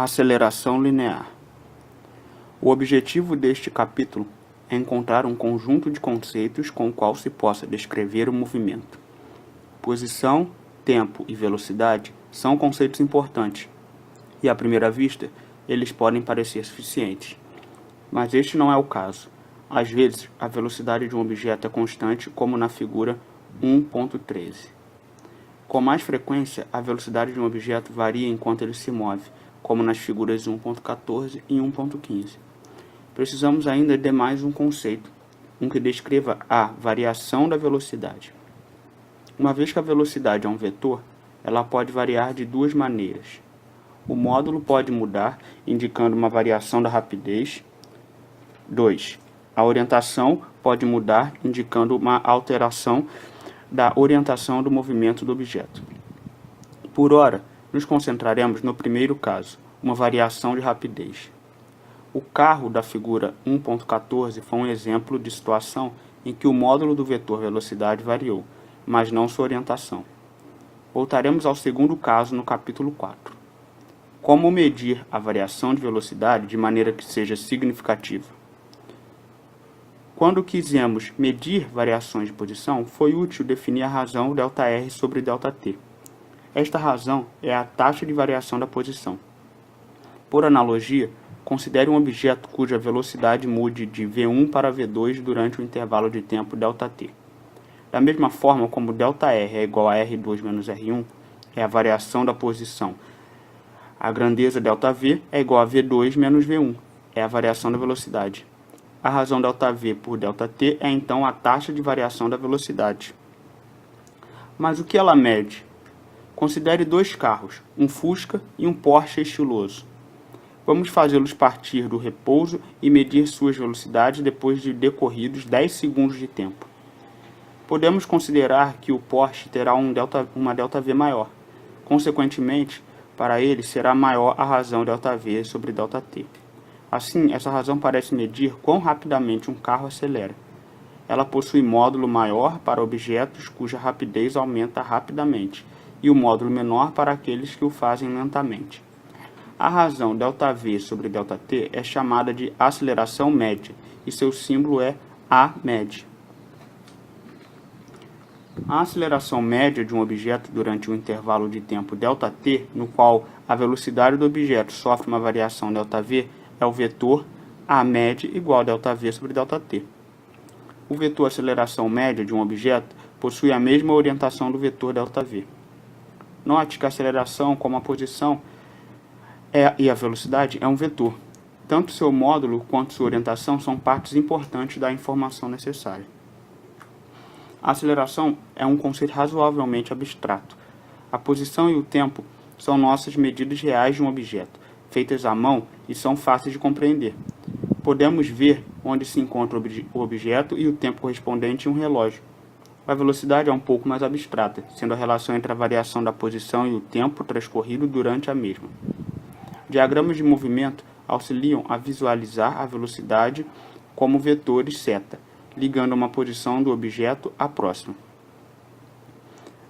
Aceleração linear. O objetivo deste capítulo é encontrar um conjunto de conceitos com o qual se possa descrever o movimento. Posição, tempo e velocidade são conceitos importantes, e à primeira vista eles podem parecer suficientes. Mas este não é o caso. Às vezes, a velocidade de um objeto é constante, como na figura 1.13. Com mais frequência, a velocidade de um objeto varia enquanto ele se move, como nas figuras 1.14 e 1.15. Precisamos ainda de mais um conceito, um que descreva a variação da velocidade. Uma vez que a velocidade é um vetor, ela pode variar de duas maneiras. O módulo pode mudar, indicando uma variação da rapidez. 2. A orientação pode mudar, indicando uma alteração da orientação do movimento do objeto. Por ora, nos concentraremos no primeiro caso, uma variação de rapidez. O carro da figura 1.14 foi um exemplo de situação em que o módulo do vetor velocidade variou, mas não sua orientação. Voltaremos ao segundo caso no capítulo 4. Como medir a variação de velocidade de maneira que seja significativa? Quando quisemos medir variações de posição, foi útil definir a razão ΔR sobre ΔT. Esta razão é a taxa de variação da posição. Por analogia, considere um objeto cuja velocidade mude de V1 para V2 durante o intervalo de tempo ΔT. Da mesma forma como ΔR é igual a R2 menos R1, é a variação da posição. A grandeza ΔV é igual a V2 menos V1, é a variação da velocidade. A razão ΔV por ΔT é então a taxa de variação da velocidade. Mas o que ela mede? Considere dois carros, um Fusca e um Porsche estiloso. Vamos fazê-los partir do repouso e medir suas velocidades depois de decorridos 10 segundos de tempo. Podemos considerar que o Porsche terá uma ΔV maior. Consequentemente, para ele será maior a razão ΔV sobre ΔT. Assim, essa razão parece medir quão rapidamente um carro acelera. Ela possui módulo maior para objetos cuja rapidez aumenta rapidamente, e o módulo menor para aqueles que o fazem lentamente. A razão ΔV sobre ΔT é chamada de aceleração média, e seu símbolo é AMED. A aceleração média de um objeto durante um intervalo de tempo ΔT, no qual a velocidade do objeto sofre uma variação ΔV, é o vetor AMED igual a ΔV sobre ΔT. O vetor aceleração média de um objeto possui a mesma orientação do vetor ΔV. Note que a aceleração, como a posição e a velocidade, é um vetor. Tanto seu módulo quanto sua orientação são partes importantes da informação necessária. A aceleração é um conceito razoavelmente abstrato. A posição e o tempo são nossas medidas reais de um objeto, feitas à mão e são fáceis de compreender. Podemos ver onde se encontra o objeto e o tempo correspondente em um relógio. A velocidade é um pouco mais abstrata, sendo a relação entre a variação da posição e o tempo transcorrido durante a mesma. Diagramas de movimento auxiliam a visualizar a velocidade como vetores seta, ligando uma posição do objeto à próxima.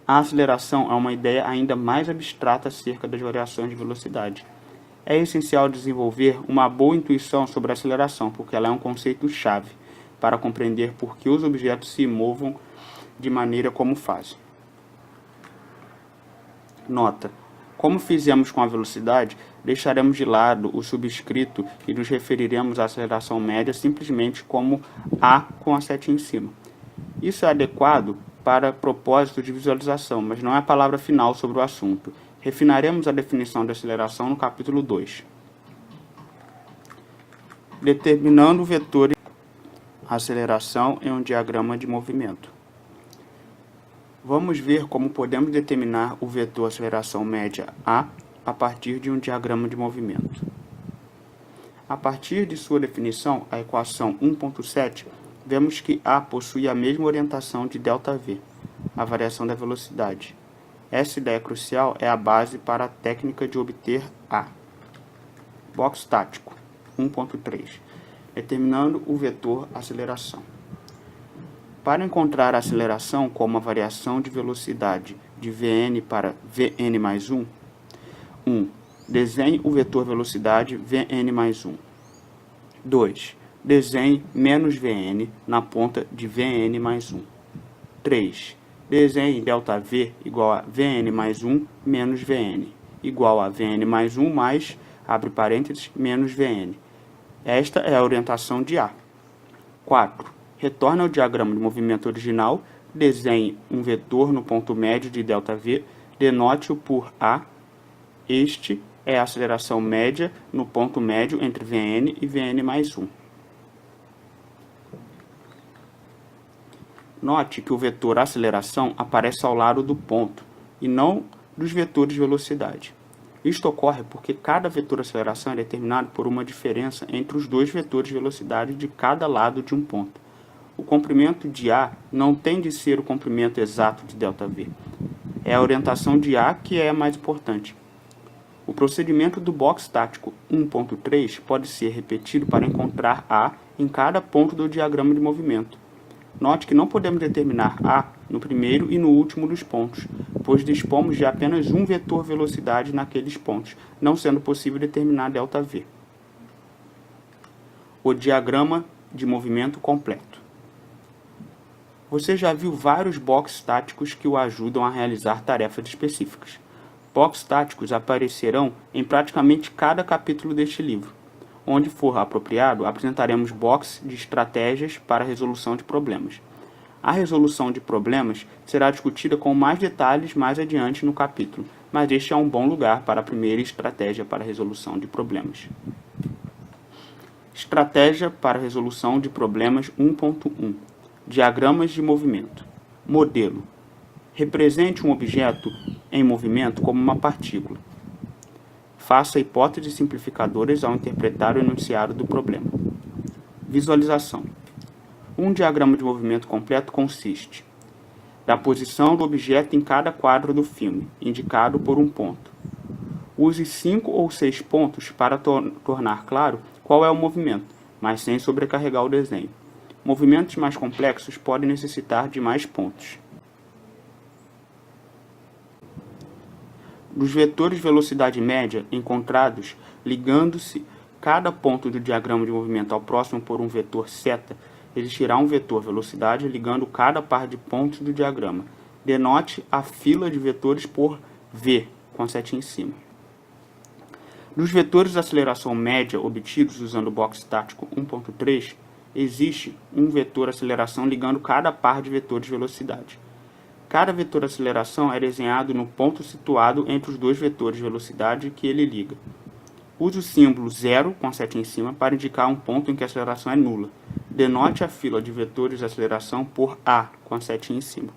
A aceleração é uma ideia ainda mais abstrata acerca das variações de velocidade. É essencial desenvolver uma boa intuição sobre a aceleração, porque ela é um conceito-chave para compreender por que os objetos se movam de maneira como fazem. Nota: como fizemos com a velocidade, deixaremos de lado o subscrito e nos referiremos à aceleração média simplesmente como A com a setinha em cima. Isso é adequado para propósito de visualização, mas não é a palavra final sobre o assunto. Refinaremos a definição de aceleração no capítulo 2. Determinando o vetor aceleração em um diagrama de movimento. Vamos ver como podemos determinar o vetor aceleração média a partir de um diagrama de movimento. A partir de sua definição, a equação 1.7, vemos que A possui a mesma orientação de ΔV, a variação da velocidade. Essa ideia crucial é a base para a técnica de obter A. Box tático 1.3, determinando o vetor aceleração. Para encontrar a aceleração como a variação de velocidade de Vn para Vn mais 1, Desenhe o vetor velocidade Vn mais 1. 2. Desenhe menos Vn na ponta de Vn mais 1. 3. Desenhe ΔV igual a Vn mais 1 menos Vn, igual a Vn mais 1 mais, abre parênteses, menos Vn. Esta é a orientação de A. 4. Retorne ao diagrama de movimento original, desenhe um vetor no ponto médio de ΔV, denote-o por A. Este é a aceleração média no ponto médio entre Vn e Vn mais 1. Note que o vetor aceleração aparece ao lado do ponto, e não dos vetores velocidade. Isto ocorre porque cada vetor aceleração é determinado por uma diferença entre os dois vetores velocidade de cada lado de um ponto. O comprimento de A não tem de ser o comprimento exato de ΔV. É a orientação de A que é a mais importante. O procedimento do box estático 1.3 pode ser repetido para encontrar A em cada ponto do diagrama de movimento. Note que não podemos determinar A no primeiro e no último dos pontos, pois dispomos de apenas um vetor velocidade naqueles pontos, não sendo possível determinar ΔV. O diagrama de movimento completo. Você já viu vários box estáticos que o ajudam a realizar tarefas específicas. Box estáticos aparecerão em praticamente cada capítulo deste livro. Onde for apropriado, apresentaremos box de estratégias para a resolução de problemas. A resolução de problemas será discutida com mais detalhes mais adiante no capítulo, mas este é um bom lugar para a primeira estratégia para a resolução de problemas. Estratégia para a resolução de problemas 1.1. Diagramas de movimento. Modelo. Represente um objeto em movimento como uma partícula. Faça hipóteses simplificadoras ao interpretar o enunciado do problema. Visualização. Um diagrama de movimento completo consiste da posição do objeto em cada quadro do filme, indicado por um ponto. Use 5 ou 6 pontos para tornar claro qual é o movimento, mas sem sobrecarregar o desenho. Movimentos mais complexos podem necessitar de mais pontos. Dos vetores velocidade média encontrados ligando-se cada ponto do diagrama de movimento ao próximo por um vetor seta, existirá um vetor velocidade ligando cada par de pontos do diagrama. Denote a fila de vetores por V, com a setinha em cima. Dos vetores de aceleração média obtidos usando o box estático 1.3, existe um vetor aceleração ligando cada par de vetores de velocidade. Cada vetor aceleração é desenhado no ponto situado entre os dois vetores de velocidade que ele liga. Use o símbolo 0, com a setinha em cima, para indicar um ponto em que a aceleração é nula. Denote a fila de vetores de aceleração por A, com a setinha em cima.